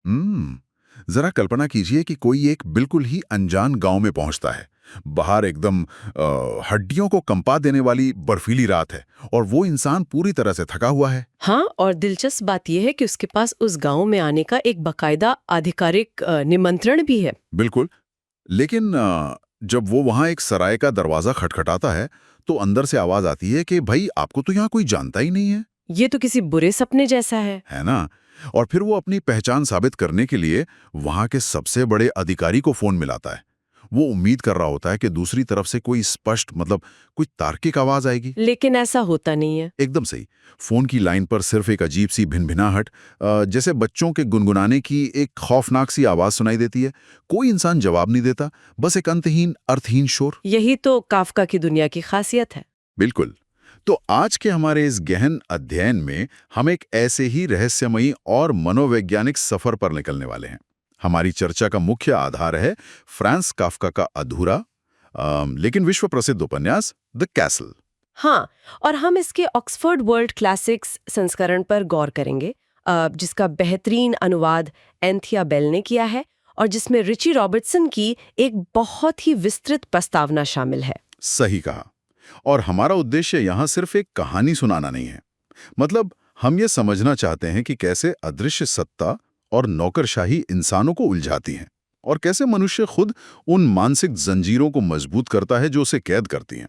जरा कल्पना कीजिए कि कोई एक बिल्कुल ही अनजान गांव में पहुंचता है। बाहर एकदम हड्डियों को कंपा देने वाली बर्फीली रात है और वो इंसान पूरी तरह से थका हुआ है। हाँ, और दिलचस्प बात यह है कि उसके पास उस गांव में आने का एक बाकायदा आधिकारिक निमंत्रण भी है। बिल्कुल। लेकिन जब वो वहां एक सराय का दरवाजा खटखटाता है तो अंदर से आवाज आती है कि भाई आपको तो यहाँ कोई जानता ही नहीं है। ये तो किसी बुरे सपने जैसा है ना? और फिर वो अपनी पहचान साबित करने के लिए वहां के सबसे बड़े अधिकारी को फोन मिलाता है। वो उम्मीद कर रहा होता है कि दूसरी तरफ से कोई स्पष्ट मतलब कोई तार्किक आवाज आएगी। लेकिन ऐसा होता नहीं है। एकदम सही। फोन की लाइन पर सिर्फ एक अजीब सी भिनभिनाहट, जैसे बच्चों के गुनगुनाने की एक खौफनाक सी आवाज सुनाई देती है। कोई इंसान जवाब नहीं देता, बस एक अंतहीन अर्थहीन शोर। यही तो काफका की दुनिया की खासियत है। बिल्कुल। तो आज के हमारे इस गहन अध्ययन में हम एक ऐसे ही रहस्यमयी और मनोवैज्ञानिक सफर पर निकलने वाले हैं। हमारी चर्चा का मुख्य आधार है फ्रांस काफ्का का अधूरा लेकिन विश्व प्रसिद्ध उपन्यास द कैसल। हाँ, और हम इसके ऑक्सफोर्ड वर्ल्ड क्लासिक्स संस्करण पर गौर करेंगे, जिसका बेहतरीन अनुवाद एंथिया बेल ने किया है और जिसमें रिची रॉबर्टसन की एक बहुत ही विस्तृत प्रस्तावना शामिल है। सही कहा। और हमारा उद्देश्य यहाँ सिर्फ एक कहानी सुनाना नहीं है। मतलब हम ये समझना चाहते हैं कि कैसे अदृश्य सत्ता और नौकरशाही इंसानों को उलझाती हैं और कैसे मनुष्य खुद उन मानसिक जंजीरों को मजबूत करता है जो उसे कैद करती हैं।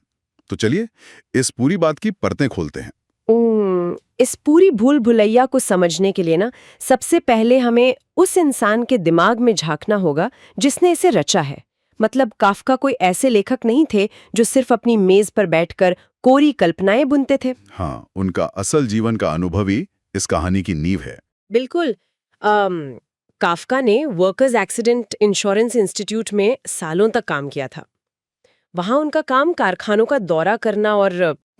तो चलिए इस पूरी बात की परतें खोलते हैं। इस पूरी भूल भुलैया को समझने के लिए ना, सबसे पहले हमें उस इंसान के दिमाग में झांकना होगा जिसने इसे रचा है। मतलब काफका कोई ऐसे लेखक नहीं थे जो सिर्फ अपनी मेज पर बैठकर कोरी कल्पनाएं बुनते थे। हाँ, उनका असल जीवन का अनुभव ही इस कहानी की नींव है। बिल्कुल। काफका ने वर्कर्स एक्सीडेंट इंश्योरेंस इंस्टीट्यूट में सालों तक काम किया था। वहां उनका काम कारखानों का दौरा करना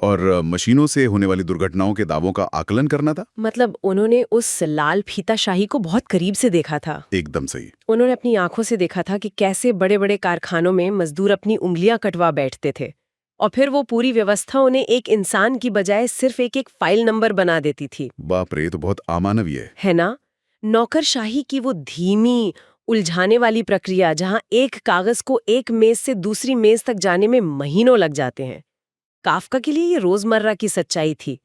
और मशीनों से होने वाली दुर्घटनाओं के दावों का आकलन करना था। मतलब उन्होंने उस लाल फीताशाही को बहुत करीब से देखा था। एकदम सही। उन्होंने अपनी आंखों से देखा था कि कैसे बड़े बड़े कारखानों में मजदूर अपनी उंगलियां कटवा बैठते थे और फिर वो पूरी व्यवस्था उन्हें एक इंसान की बजाय सिर्फ एक फाइल नंबर बना देती थी। बाप रे, ये तो बहुत अमानवीय है ना? नौकरशाही की वो धीमी उलझाने वाली प्रक्रिया, जहां एक कागज को एक मेज से दूसरी मेज तक जाने में महीनों लग जाते हैं, काफका के लिए ये रोजमर्रा की सच्चाई थी।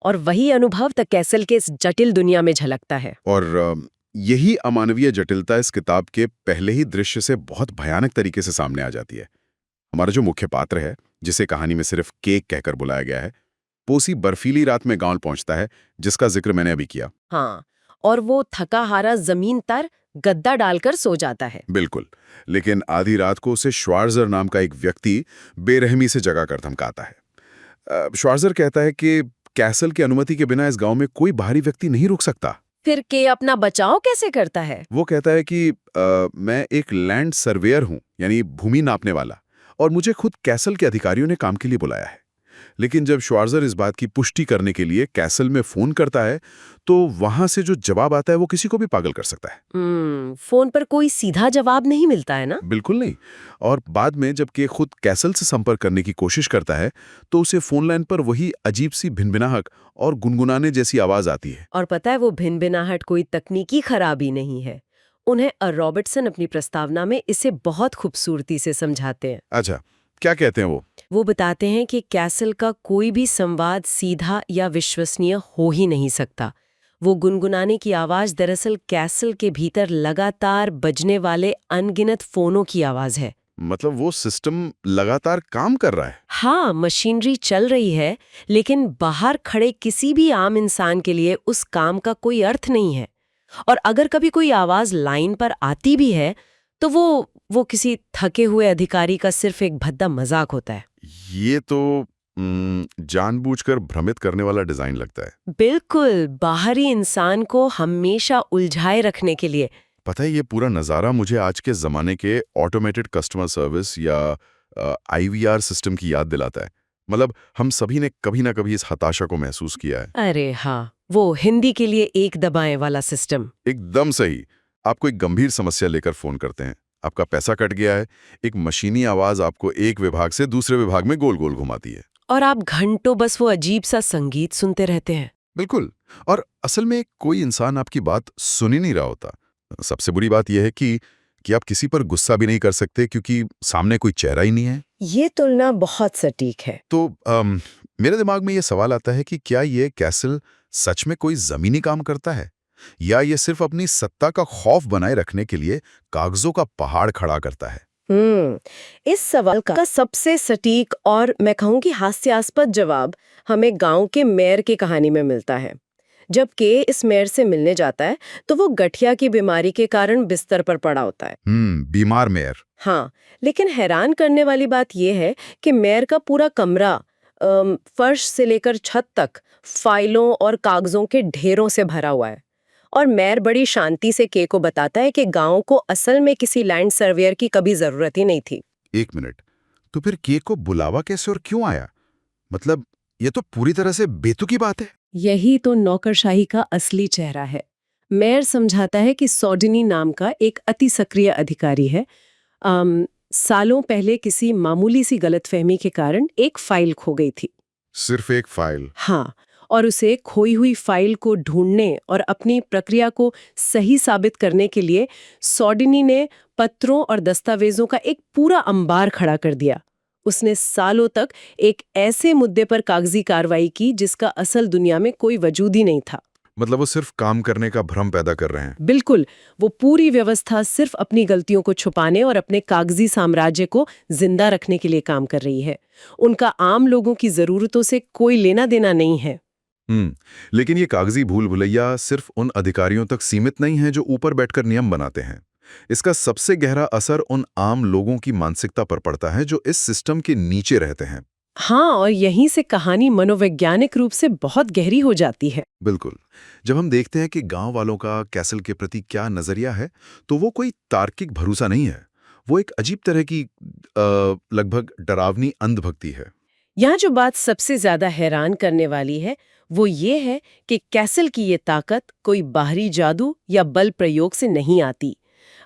और वही अनुभव द कैसल के इस जटिल दुनिया में झलकता है। और यही अमानवीय जटिलता इस किताब के पहले ही दृश्य से बहुत भयानक तरीके से सामने आ जाती है। हमारा जो मुख्य पात्र है, जिसे कहानी में सिर्फ केक कहकर बुलाया गया है, पोसी बर्फीली रात में गांव पहुंचता है, जिसका जिक्र मैंने अभी किया। हाँ, और वो थका हारा जमीन पर गद्दा डालकर सो जाता है। बिल्कुल। लेकिन आधी रात को उसे श्वार्ज़र नाम का एक व्यक्ति बेरहमी से जगाकर धमकाता है। श्वार्ज़र कहता है कि कैसल की अनुमति के बिना इस गांव में कोई बाहरी व्यक्ति नहीं रुक सकता। फिर के अपना बचाव कैसे करता है? वो कहता है कि मैं एक लैंड सर्वेयर हूं, यानी भूमि नापने वाला, और मुझे खुद कैसल के अधिकारियों ने काम के लिए बुलाया है। लेकिन जब श्वार्ज़र इस बात की पुष्टि करने के लिए कैसल में फोन करता है, तो वहां से जो जवाब आता है वो किसी को भी पागल कर सकता है। फोन पर कोई सीधा जवाब नहीं मिलता है ना? बिल्कुल नहीं। और बाद में जब के खुद कैसल से संपर्क करने की कोशिश करता है, तो उसे फोन लाइन पर वही अजीब सी भिनभिनाहट और गुनगुनाने जैसी आवाज आती है। और पता है, वो भिनभिनाहट कोई तकनीकी खराबी नहीं है। उन्हें रॉबर्टसन अपनी प्रस्तावना में इसे बहुत खूबसूरती से समझाते हैं। अच्छा, क्या कहते हैं वो बताते हैं कि कैसल का कोई भी संवाद सीधा या विश्वसनीय हो ही नहीं सकता। वो गुनगुनाने की आवाज दरअसल कैसल के भीतर लगातार बजने वाले अनगिनत फोनों की आवाज है। मतलब वो सिस्टम लगातार काम कर रहा है। हाँ, मशीनरी चल रही है, लेकिन बाहर खड़े किसी भी आम इंसान के लिए उस काम का कोई अर्थ नहीं है। और अगर कभी कोई आवाज लाइन पर आती भी है, तो वो किसी थके हुए अधिकारी का सिर्फ एक भद्दा मजाक होता है। ये तो जानबूझकर भ्रमित करने वाला डिजाइन लगता है। बिल्कुल, बाहरी इंसान को हमेशा उलझाए रखने के लिए। पता है, ये पूरा नज़ारा मुझे आज के ज़माने के ऑटोमेटेड कस्टमर सर्विस या आईवीआर सिस्टम की याद दिलाता है। मतलब हम सभी ने कभी ना कभी इस हताशा को महसूस किया है। अरे हाँ, वो हिंदी के लिए एक दबाएं वाला सिस्टम। एकदम सही। आप कोई गंभीर समस्या लेकर फोन करते हैं, आपका पैसा कट गया है, एक मशीनी आवाज आपको एक विभाग से दूसरे विभाग में गोल गोल घुमाती है, और आप घंटों बस वो अजीब सा संगीत सुनते रहते हैं। बिल्कुल। और असल में कोई इंसान आपकी बात सुन ही नहीं रहा होता। सबसे बुरी बात यह है कि आप किसी पर गुस्सा भी नहीं कर सकते क्योंकि सामने कोई चेहरा ही नहीं है। ये तुलना बहुत सटीक है। तो मेरे दिमाग में ये सवाल आता है कि क्या ये कैसल सच में कोई ज़मीनी काम करता है या ये सिर्फ अपनी सत्ता का खौफ बनाए रखने के लिए कागजों का पहाड़ खड़ा करता है? इस सवाल का सबसे सटीक और मैं कहूँगी हास्यास्पद जवाब हमें गांव के मेयर की कहानी में मिलता है। जब के इस मेयर से मिलने जाता है तो वो गठिया की बीमारी के कारण बिस्तर पर पड़ा होता है। बीमार मेयर। हाँ, लेकिन हैरान करने वाली बात यह है कि मेयर का पूरा कमरा फर्श से लेकर छत तक फाइलों और कागजों के ढेरों से भरा हुआ है। और मेयर बड़ी शांति से के को बताता है कि गांव को असल में किसी लैंड सर्वेयर की कभी जरूरत ही नहीं थी। एक मिनट, तो फिर के को बुलावा कैसे और क्यों आया? मतलब ये तो पूरी तरह से बेतुकी बात है। यही तो नौकरशाही का असली चेहरा है। मेयर समझाता है कि सॉडिनी नाम का एक अति सक्रिय अधिकारी है। सालों पहले किसी मामूली सी गलतफहमी के कारण एक फाइल खो गई थी। सिर्फ एक फाइल? हाँ, और उसे खोई हुई फाइल को ढूंढने और अपनी प्रक्रिया को सही साबित करने के लिए सॉडिनी ने पत्रों और दस्तावेजों का एक पूरा अंबार खड़ा कर दिया। उसने सालों तक एक ऐसे मुद्दे पर कागजी कार्रवाई की जिसका असल दुनिया में कोई वजूद ही नहीं था। मतलब वो सिर्फ काम करने का भ्रम पैदा कर रहे हैं। बिल्कुल, वो पूरी व्यवस्था सिर्फ अपनी गलतियों को छुपाने और अपने कागजी साम्राज्य को जिंदा रखने के लिए काम कर रही है। उनका आम लोगों की जरूरतों से कोई लेना देना नहीं है। लेकिन ये कागजी भूल भुलैया सिर्फ उन अधिकारियों तक सीमित नहीं है जो ऊपर बैठकर नियम बनाते हैं। इसका सबसे गहरा असर उन आम लोगों की मानसिकता पर पड़ता है जो इस सिस्टम के नीचे रहते हैं। हाँ, और यहीं से कहानी मनोवैज्ञानिक रूप से बहुत गहरी हो जाती है। बिल्कुल। जब हम देखते हैं कि गांव वालों का कैसल के प्रति क्या नजरिया है, तो वो कोई तार्किक भरोसा नहीं है। वो एक अजीब तरह की लगभग डरावनी अंधभक्ति है। यहाँ जो बात सबसे ज्यादा हैरान करने वाली है वो ये है कि कैसल की ये ताकत कोई बाहरी जादू या बल प्रयोग से नहीं आती।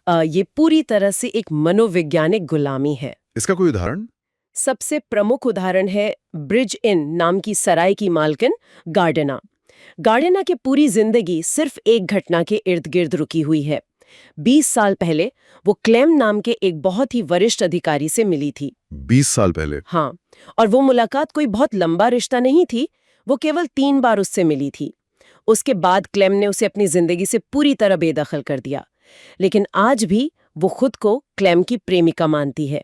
ये पूरी तरह से एक मनोवैज्ञानिक गुलामी है। इसका कोई उदाहरण? सबसे प्रमुख उदाहरण है ब्रिज इन नाम की सराय की मालकिन गार्डेना। गार्डेना की पूरी जिंदगी सिर्फ एक घटना के इर्द गिर्द रुकी हुई है। 20 साल पहले वो क्लेम नाम के एक बहुत ही वरिष्ठ अधिकारी से मिली थी। 20 साल पहले? हाँ, और वो मुलाकात कोई बहुत लंबा रिश्ता नहीं थी, वो केवल 3 बार उससे मिली थी। उसके बाद क्लेम ने उसे अपनी जिंदगी से पूरी तरह बेदखल कर दिया। लेकिन आज भी वो खुद को क्लेम की प्रेमिका मानती है।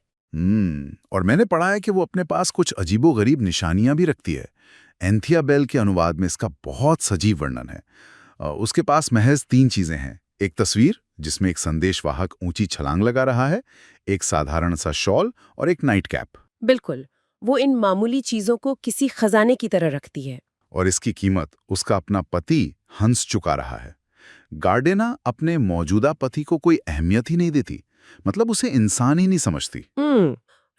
और मैंने पढ़ा है कि वो अपने पास कुछ अजीबोगरीब निशानियां भी रखती है। एंथिया बेल के अनुवाद में इसका बहुत सजीव वर्णन है। उसके पास महज 3 चीजें हैं। एक तस्वीर जिसमें एक संदेशवाहक ऊंची छलांग लगा रहा है, एक साधारण सा शॉल और एक नाइट कैप। बिल्कुल, वो इन मामूली चीजों को किसी खजाने की तरह रखती है। और इसकी कीमत उसका अपना पति हंस चुका रहा है। गार्डेना अपने मौजूदा पति को कोई अहमियत ही नहीं देती, मतलब उसे इंसान ही नहीं समझती।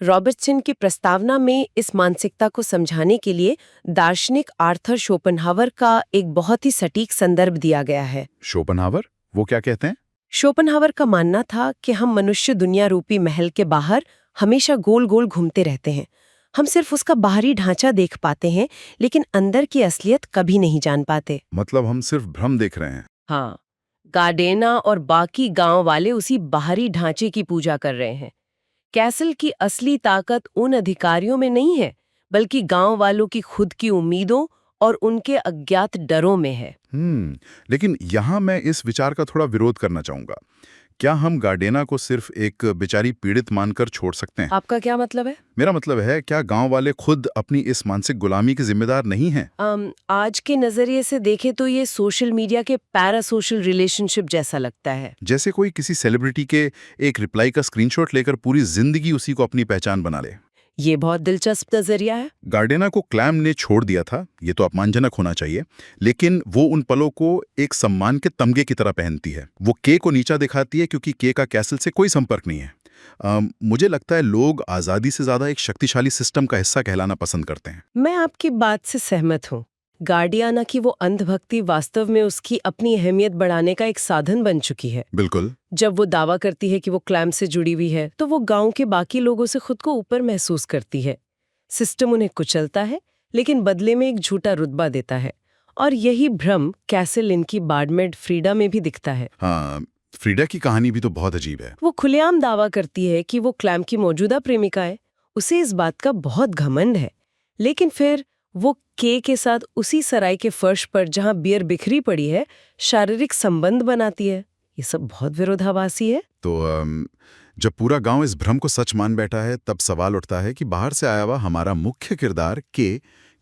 रॉबर्टसन की प्रस्तावना में इस मानसिकता को समझाने के लिए दार्शनिक आर्थर शोपेनहावर का एक बहुत ही सटीक संदर्भ दिया गया है। शोपेनहावर? वो क्या कहते हैं? शोपेनहावर का मानना था कि हम मनुष्य दुनिया रूपी महल के बाहर हमेशा गोल गोल घूमते रहते हैं। हम सिर्फ उसका बाहरी ढांचा देख पाते हैं, लेकिन अंदर की असलियत कभी नहीं जान पाते। मतलब हम सिर्फ भ्रम देख रहे हैं। हाँ, गार्डेना और बाकी गांव वाले उसी बाहरी ढांचे की पूजा कर रहे हैं। कैसल की असली ताकत उन अधिकारियों में नहीं है, बल्कि गांव वालों की खुद की उम्मीदों और उनके अज्ञात डरों में है। लेकिन यहाँ मैं इस विचार का थोड़ा विरोध करना चाहूंगा। क्या हम गार्डेना को सिर्फ एक बेचारी पीड़ित मानकर छोड़ सकते हैं? आपका क्या मतलब है? मेरा मतलब है, क्या गांव वाले खुद अपनी इस मानसिक गुलामी के जिम्मेदार नहीं हैं? आज के नजरिए से देखें तो ये सोशल मीडिया के पैरा सोशल रिलेशनशिप जैसा लगता है। जैसे कोई किसी सेलिब्रिटी के एक रिप्लाई का स्क्रीनशॉट लेकर पूरी जिंदगी उसी को अपनी पहचान बना ले। ये बहुत दिलचस्प नजरिया है। गार्डेना को क्लैम ने छोड़ दिया था, ये तो अपमानजनक होना चाहिए, लेकिन वो उन पलों को एक सम्मान के तमगे की तरह पहनती है। वो के को नीचा दिखाती है क्योंकि के का कैसल से कोई संपर्क नहीं है। मुझे लगता है लोग आज़ादी से ज़्यादा एक शक्तिशाली सिस्टम का हिस्सा कहलाना पसंद करते हैं। मैं आपकी बात से सहमत हूँ। गार्डियाना की वो अंधभक्ति वास्तव में उसकी अपनी अहमियत बढ़ाने का एक साधन बन चुकी है। बिल्कुल। जब वो दावा करती है कि वो क्लैम से जुड़ी हुई है, तो वो गांव के बाकी लोगों से खुद को ऊपर महसूस करती है। सिस्टम उन्हें कुचलता है, लेकिन बदले में एक झूठा रुतबा देता है। और यही भ्रम कैसल इनकी बाडमेड फ्रीडा में भी दिखता है। हाँ, फ्रीडा की कहानी भी तो बहुत अजीब है। वो खुलेआम दावा करती है कि वो क्लैम्प की मौजूदा प्रेमिका है। उसे इस बात का बहुत घमंड है। लेकिन फिर वो के साथ उसी सराय के फर्श पर जहां बियर बिखरी पड़ी है, शारीरिक संबंध बनाती है। ये सब बहुत विरोधाभासी है। तो जब पूरा गांव इस भ्रम को सच मान बैठा है, तब सवाल उठता है कि बाहर से आया हुआ हमारा मुख्य किरदार के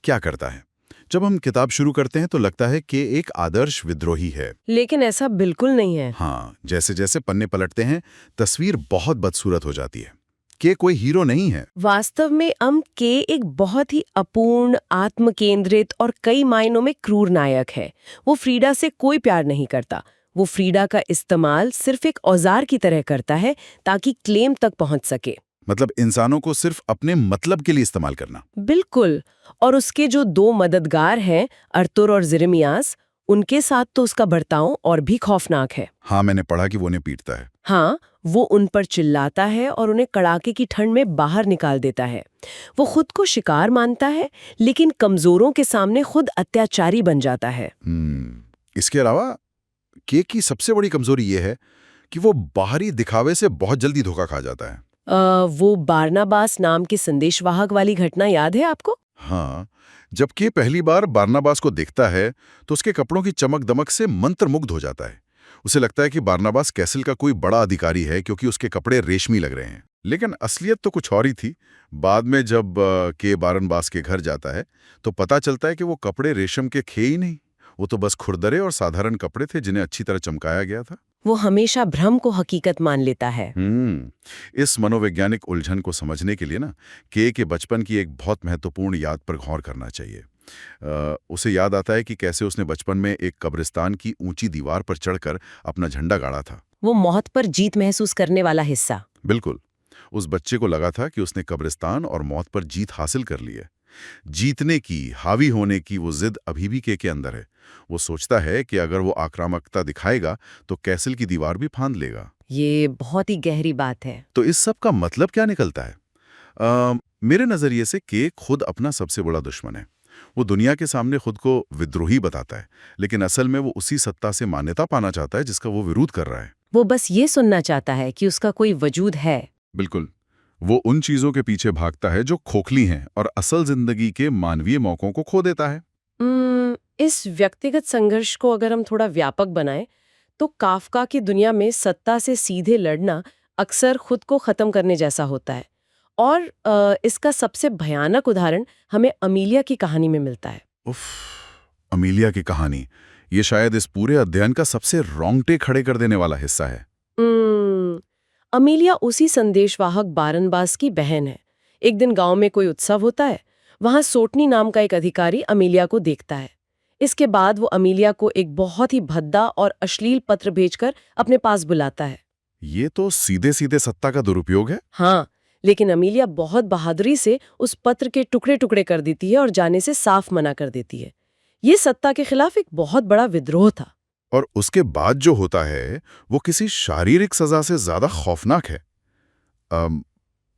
क्या करता है। जब हम किताब शुरू करते हैं तो लगता है कि एक आदर्श विद्रोही है। लेकिन ऐसा बिल्कुल नहीं है। हाँ, जैसे जैसे पन्ने पलटते हैं, तस्वीर बहुत बदसूरत हो जाती है। के कोई हीरो नहीं है। वास्तव में के एक बहुत ही अपूर्ण, आत्मकेंद्रित और कई मायनों में क्रूर नायक है। वो फ्रीडा से कोई प्यार नहीं करता। वो फ्रीडा का इस्तेमाल सिर्फ एक औजार की तरह करता है ताकि क्लेम तक पहुंच सके। मतलब इंसानों को सिर्फ अपने मतलब के लिए इस्तेमाल करना। बिल्कुल। और उसके जो दो मददगार हैं, अर्थुर और जेरेमियास, उनके साथ तो उसका बर्ताव और भी खौफनाक है। हाँ, मैंने पढ़ा कि वो उन्हें पीटता है। हाँ, वो उन पर चिल्लाता है और उन्हें कड़ाके की ठंड में बाहर निकाल देता है। वो खुद को शिकार मानता है, लेकिन कमजोरों के सामने खुद अत्याचारी बन जाता है। इसके अलावा के की सबसे बड़ी कमजोरी ये है कि वो बाहरी दिखावे से बहुत जल्दी धोखा खा जाता है। वो बारनाबास नाम के संदेशवाहक वाली घटना याद है आपको? हाँ, जब के पहली बार बारनाबास को देखता है तो उसके कपड़ों की चमक दमक से मंत्रमुग्ध हो जाता है। उसे लगता है कि बारनाबास कैसल का कोई बड़ा अधिकारी है क्योंकि उसके कपड़े रेशमी लग रहे हैं। लेकिन असलियत तो कुछ और ही थी। बाद में जब के बारनबास के घर जाता है तो पता चलता है कि वो कपड़े रेशम के थे ही नहीं। वो तो बस खुरदरे और साधारण कपड़े थे जिन्हें अच्छी तरह चमकाया गया था। वो हमेशा भ्रम को हकीकत मान लेता है। इस मनोवैज्ञानिक उलझन को समझने के लिए ना के बचपन की एक बहुत महत्वपूर्ण याद पर गौर करना चाहिए। उसे याद आता है कि कैसे उसने बचपन में एक कब्रिस्तान की ऊंची दीवार पर चढ़कर अपना झंडा गाड़ा था। वो मौत पर जीत महसूस करने वाला हिस्सा। बिल्कुल। उस बच्चे को लगा था कि उसने कब्रिस्तान और मौत पर जीत हासिल कर ली है। जीतने की, हावी होने की वो जिद अभी भी के अंदर है। वो सोचता है कि अगर वो आक्रामकता दिखाएगा तो कैसल की दीवार भी फांद लेगा। ये बहुत ही गहरी बात है। तो इस सब का मतलब क्या निकलता है? मेरे नजरिए से के खुद अपना सबसे बड़ा दुश्मन है। वो दुनिया के सामने खुद को विद्रोही बताता है, लेकिन असल में वो उसी सत्ता से मान्यता पाना चाहता है जिसका वो विरोध कर रहा है। वो बस ये सुनना चाहता है कि उसका कोई वजूद है। बिल्कुल। वो उन चीजों के पीछे भागता है जो खोखली हैं और असल जिंदगी के मानवीय मौकों को खो देता है। इस व्यक्तिगत संघर्ष को अगर हम थोड़ा व्यापक बनाएं, तो काफका की दुनिया में सत्ता से सीधे लड़ना अक्सर खुद को खत्म करने जैसा होता है। और इसका सबसे भयानक उदाहरण हमें अमीलिया की कहानी में मिलता है। उफ, अमीलिया की कहानी, ये शायद इस पूरे अध्ययन का सबसे रोंगटे खड़े कर देने वाला हिस्सा है। अमीलिया उसी संदेशवाहक बारनबास की बहन है। एक दिन गांव में कोई उत्सव होता है। वहां सोटनी नाम का एक अधिकारी अमीलिया को देखता है। इसके बाद वो अमीलिया को एक बहुत ही भद्दा और अश्लील पत्र भेजकर अपने पास बुलाता है। ये तो सीधे सीधे सत्ता का दुरुपयोग है। हाँ, लेकिन अमीलिया बहुत बहादुरी से उस पत्र के टुकड़े टुकड़े कर देती है और जाने से साफ मना कर देती है। ये सत्ता के खिलाफ एक बहुत बड़ा विद्रोह था। और उसके बाद जो होता है वो किसी शारीरिक सजा से ज्यादा खौफनाक है।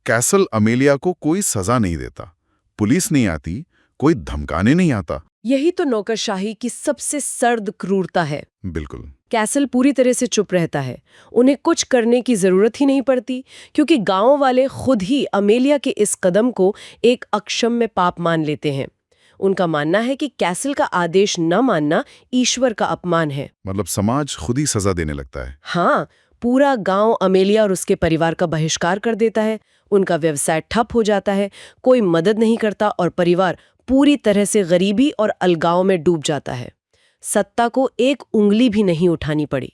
कैसल अमेलिया को कोई सजा नहीं देता, पुलिस नहीं आती, कोई धमकाने नहीं आता। यही तो नौकरशाही की सबसे सर्द क्रूरता है। बिल्कुल। कैसल पूरी तरह से चुप रहता है। उन्हें कुछ करने की जरूरत ही नहीं पड़ती, क्योंकि गांव वाले खुद ही अमेलिया के इस कदम को एक अक्षम्य पाप मान लेते हैं। उनका मानना है कि कैसल का आदेश न मानना ईश्वर का अपमान है। मतलब समाज खुद ही सजा देने लगता है। हाँ, पूरा गांव अमेलिया और उसके परिवार का बहिष्कार कर देता है। उनका व्यवसाय ठप हो जाता है, कोई मदद नहीं करता और परिवार पूरी तरह से गरीबी और अलगाव में डूब जाता है। सत्ता को एक उंगली भी नहीं उठानी पड़ी।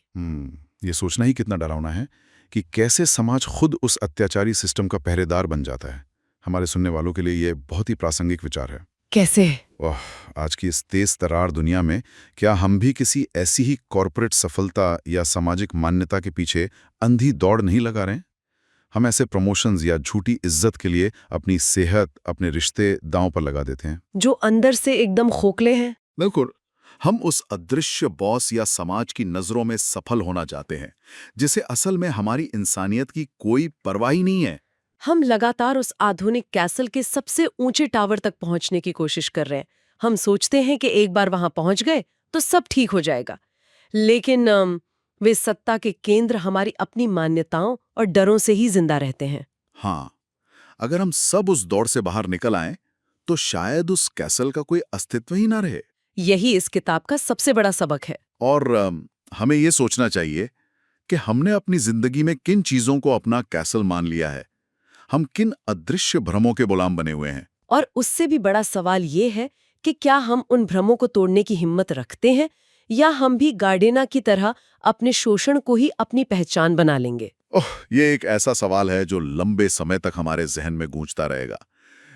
ये सोचना ही कितना डरावना है कि कैसे समाज खुद उस अत्याचारी सिस्टम का पहरेदार बन जाता है। हमारे सुनने वालों के लिए ये बहुत ही प्रासंगिक विचार है। कैसे? आज की इस तेज तरार दुनिया में क्या हम भी किसी ऐसी ही कॉरपोरेट सफलता या सामाजिक मान्यता के पीछे अंधी दौड़ नहीं लगा रहे हैं? हम ऐसे प्रमोशंस या झूठी इज्जत के लिए अपनी सेहत, अपने रिश्ते दांव पर लगा देते हैं, जो अंदर से एकदम खोखले हैं। बिल्कुल। हम उस अदृश्य बॉस या समाज की नजरों में सफल होना चाहते हैं, जिसे असल में हमारी इंसानियत की कोई परवाह ही नहीं है। हम लगातार उस आधुनिक कैसल के सबसे ऊंचे टावर तक पहुंचने की कोशिश कर रहे हैं। हम सोचते हैं कि एक बार वहां पहुंच गए तो सब ठीक हो जाएगा। लेकिन वे सत्ता के केंद्र हमारी अपनी मान्यताओं और डरों से ही जिंदा रहते हैं। हाँ, अगर हम सब उस दौड़ से बाहर निकल आएं, तो शायद उस कैसल का कोई अस्तित्व ही ना रहे। यही इस किताब का सबसे बड़ा सबक है। और हमें ये सोचना चाहिए कि हमने अपनी जिंदगी में किन चीजों को अपना कैसल मान लिया है। हम किन अदृश्य भ्रमों के गुलाम बने हुए हैं। और उससे भी बड़ा सवाल ये है कि क्या हम उन भ्रमों को तोड़ने की हिम्मत रखते हैं, या हम भी गार्डेना की तरह अपने शोषण को ही अपनी पहचान बना लेंगे। ओह, ये एक ऐसा सवाल है जो लंबे समय तक हमारे जहन में गूंजता रहेगा।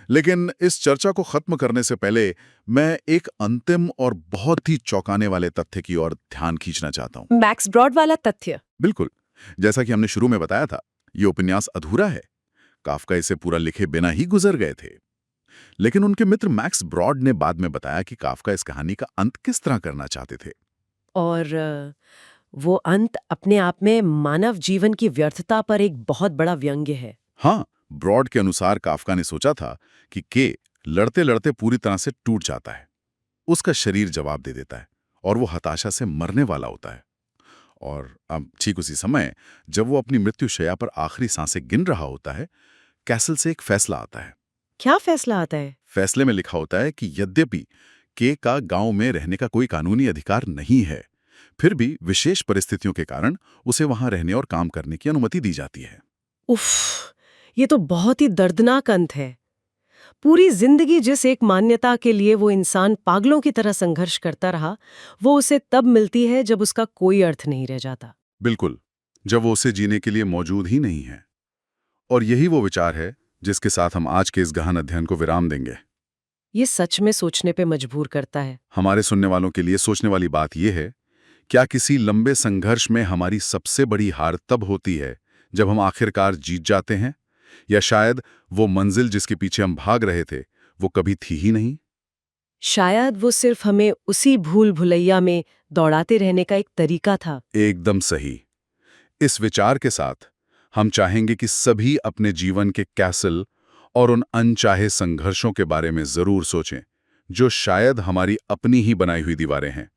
लेकिन इस चर्चा को खत्म करने से पहले मैं एक अंतिम और बहुत ही चौंकाने वाले तथ्य की ओर ध्यान खींचना चाहता हूं। मैक्स ब्रॉड वाला तथ्य। बिल्कुल, जैसा कि हमने शुरू में बताया था, ये उपन्यास अधूरा है। काफका इसे पूरा लिखे बिना ही गुजर गए थे। लेकिन उनके मित्र मैक्स ब्रॉड ने बाद में बताया कि काफका इस कहानी का अंत किस तरह करना चाहते थे। और वो अंत अपने आप में मानव जीवन की व्यर्थता पर एक बहुत बड़ा व्यंग्य है। हाँ, ब्रॉड के अनुसार काफका ने सोचा था कि के लड़ते लड़ते पूरी तरह से टूट जाता है। उसका शरीर जवाब दे देता है और वो हताशा से मरने वाला होता है। और अब ठीक उसी समय जब वो अपनी मृत्युशैया पर आखिरी सांसें गिन रहा होता है, कैसल से एक फैसला आता है। क्या फैसला आता है? फैसले में लिखा होता है कि यद्यपि के का गांव में रहने का कोई कानूनी अधिकार नहीं है, फिर भी विशेष परिस्थितियों के कारण उसे वहां रहने और काम करने की अनुमति दी जाती है। उफ, ये तो बहुत ही दर्दनाक अंत है। पूरी जिंदगी जिस एक मान्यता के लिए वो इंसान पागलों की तरह संघर्ष करता रहा, वो उसे तब मिलती है जब उसका कोई अर्थ नहीं रह जाता। बिल्कुल, जब वो उसे जीने के लिए मौजूद ही नहीं है। और यही वो विचार है जिसके साथ हम आज के इस गहन अध्ययन को विराम देंगे। ये सच में सोचने पे मजबूर करता है। हमारे सुनने वालों के लिए सोचने वाली बात यह है, क्या किसी लंबे संघर्ष में हमारी सबसे बड़ी हार तब होती है जब हम आखिरकार जीत जाते हैं, या शायद वो मंजिल जिसके पीछे हम भाग रहे थे वो कभी थी ही नहीं? शायद वो सिर्फ हमें उसी भूल भुलैया में दौड़ाते रहने का एक तरीका था। एकदम सही। इस विचार के साथ हम चाहेंगे कि सभी अपने जीवन के कैसल और उन अनचाहे संघर्षों के बारे में जरूर सोचें, जो शायद हमारी अपनी ही बनाई हुई दीवारें हैं।